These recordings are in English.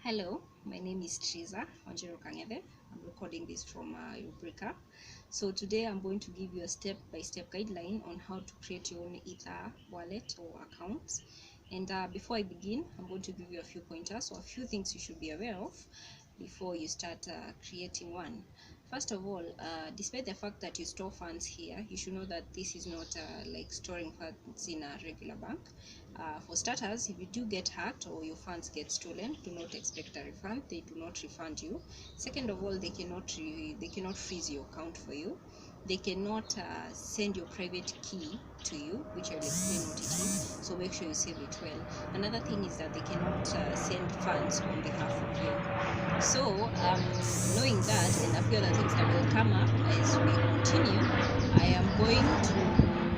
Hello, my name is Triza Wanjiru Kangebe. I'm recording this from Rubrica. So today I'm going to give you a step-by-step guideline on how to create your own Ether wallet or account. And before I begin, I'm going to give you a few pointers or a few things you should be aware of before you start creating one. First of all, despite the fact that you store funds here, you should know that this is not like storing funds in a regular bank. For starters, if you do get hacked or your funds get stolen, do not expect a refund. They do not refund you. Second of all, they cannot freeze your account for you. They cannot send your private key to you, which I will explain what it is. So make sure you save it well. Another thing is that they cannot send funds on behalf of you. So knowing that and a few other things that will come up as we continue, I am going to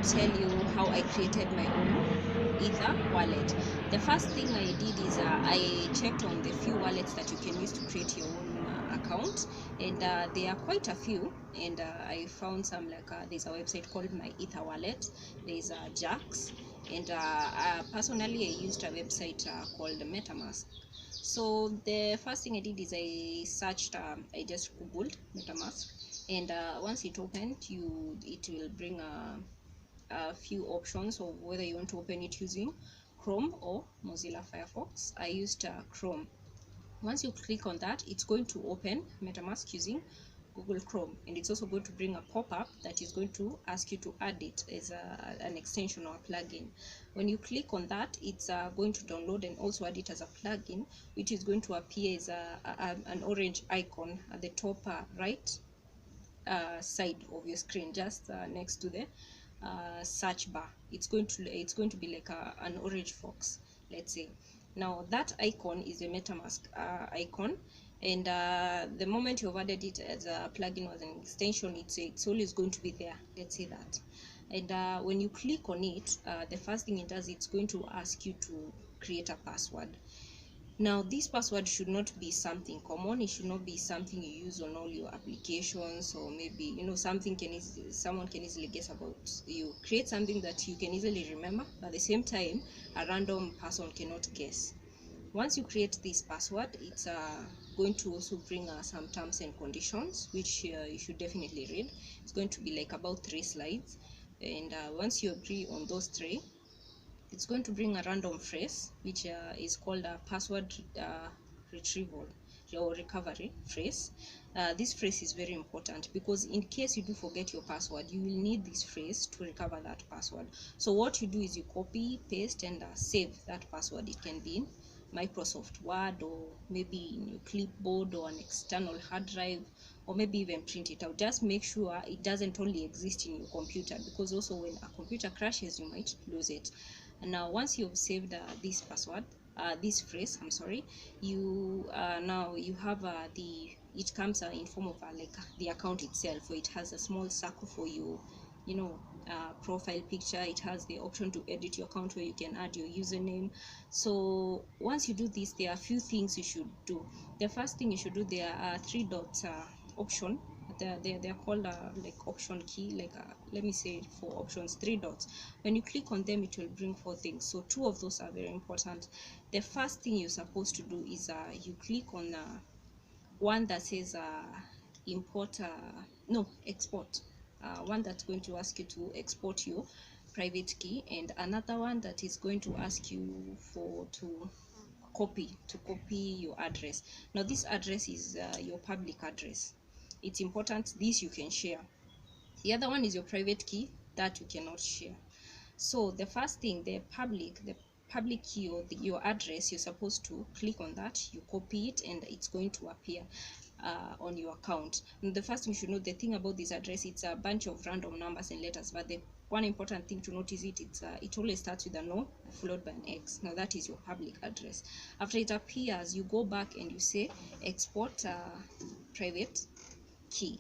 tell you how I created my own Ether wallet. The first thing I did is I checked on the few wallets that you can use to create your own account, and there are quite a few, and I found some like there's a website called My Ether Wallet, there's Jax, and personally I used a website called MetaMask. So the first thing I did is I searched, I just googled MetaMask, and once it opened, it will bring a few options of whether you want to open it using Chrome or Mozilla Firefox. I used Chrome. Once you click on that, it's going to open MetaMask using Google Chrome, and it's also going to bring a pop-up that is going to ask you to add it as an extension or a plugin. When you click on that, it's going to download and also add it as a plugin, which is going to appear as an orange icon at the top right side of your screen, just next to the search bar. It's going to be like an orange fox, let's say. Now that icon is a MetaMask icon, and the moment you've added it as a plugin or as an extension, it's always going to be there, let's say that. And when you click on it, the first thing it does, it's going to ask you to create a password. Now this password should not be something common. It should not be something you use on all your applications, or maybe someone can easily guess about you. Create something that you can easily remember, but at the same time a random person cannot guess. Once you create this password, it's going to also bring some terms and conditions, which you should definitely read. It's going to be like about 3 slides, and once you agree on those 3, it's going to bring a random phrase, which is called a password retrieval or recovery phrase. This phrase is very important because in case you do forget your password, you will need this phrase to recover that password. So what you do is you copy, paste, and save that password. It can be in Microsoft Word, or maybe in your clipboard, or an external hard drive, or maybe even print it out. Just make sure it doesn't only exist in your computer, because also when a computer crashes, you might lose it. And now once you've saved this password, this phrase, I'm sorry, you now you have it comes in form of like the account itself, so it has a small circle for you, profile picture. It has the option to edit your account where you can add your username. So once you do this, there are a few things you should do. The first thing you should do, there are 3 dots option. They're called like option key, like let me say 4 options, 3 dots. When you click on them, it will bring 4 things. So 2 of those are very important. The first thing you're supposed to do is you click on one that says export, one that's going to ask you to export your private key, and another one that is going to ask you to copy your address. Now this address is your public address. It's important, this you can share. The other one is your private key, that you cannot share. So the first thing, the public key, or your address, you're supposed to click on that, you copy it, and it's going to appear on your account. And the first thing you should know, the thing about this address, it's a bunch of random numbers and letters, but the one important thing to notice, it always starts with a no followed by an X. Now that is your public address. After it appears, you go back and you say export private key.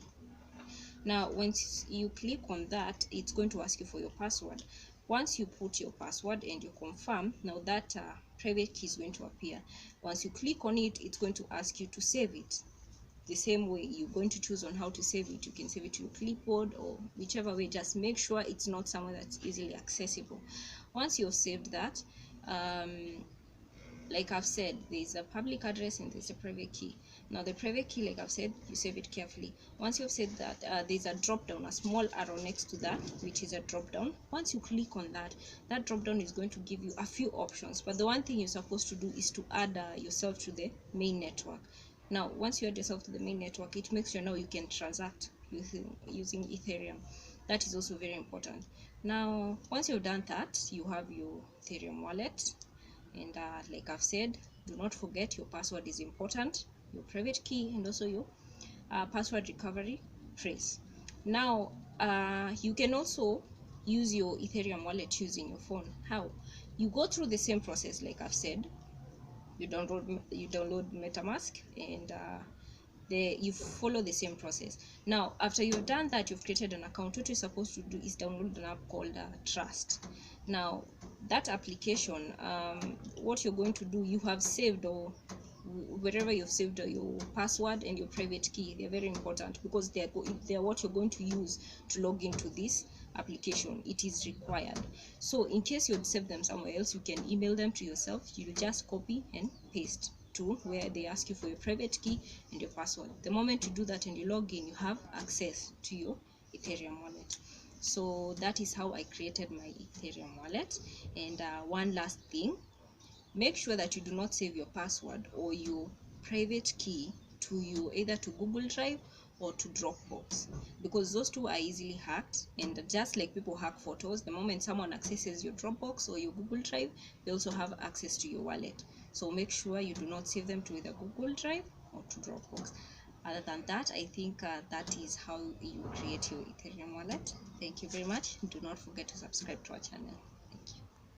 Now once you click on that, it's going to ask you for your password. Once you put your password and you confirm, now that private key is going to appear. Once you click on it, it's going to ask you to save it. The same way you're going to choose on how to save it. You can save it to your clipboard or whichever way. Just make sure it's not somewhere that's easily accessible. Once you've saved that, like I've said, there's a public address and there's a private key. Now the private key, like I've said, you save it carefully. Once you've said that, there's a drop down, a small arrow next to that, which is a drop down. Once you click on that, that drop down is going to give you a few options, but the one thing you're supposed to do is to add yourself to the main network. Now once you add yourself to the main network, it makes sure now you can transact using Ethereum. That is also very important. Now once you've done that, you have your Ethereum wallet, and like I've said, do not forget your password is important, your private key, and also your password recovery phrase. Now you can also use your Ethereum wallet using your phone. How? You go through the same process like I've said. You download MetaMask, and you follow the same process. Now after you've done that, you've created an account. What you're supposed to do is download an app called Trust. Now that application, what you're going to do, you have saved, or wherever you've saved your password and your private key. They're very important because they're what you're going to use to log into this application. It is required. So in case you'd save them somewhere else, you can email them to yourself. You just copy and paste to where they ask you for your private key and your password. The moment you do that and you log in, you have access to your Ethereum wallet. So that is how I created my Ethereum wallet. And one last thing, make sure that you do not save your password or your private key to you, either to Google Drive or to Dropbox, because those two are easily hacked. And just like people hack photos, the moment someone accesses your Dropbox or your Google Drive, they also have access to your wallet. So make sure you do not save them to either Google Drive or to Dropbox. Other than that, I think that is how you create your Ethereum wallet. Thank you very much. Do not forget to subscribe to our channel.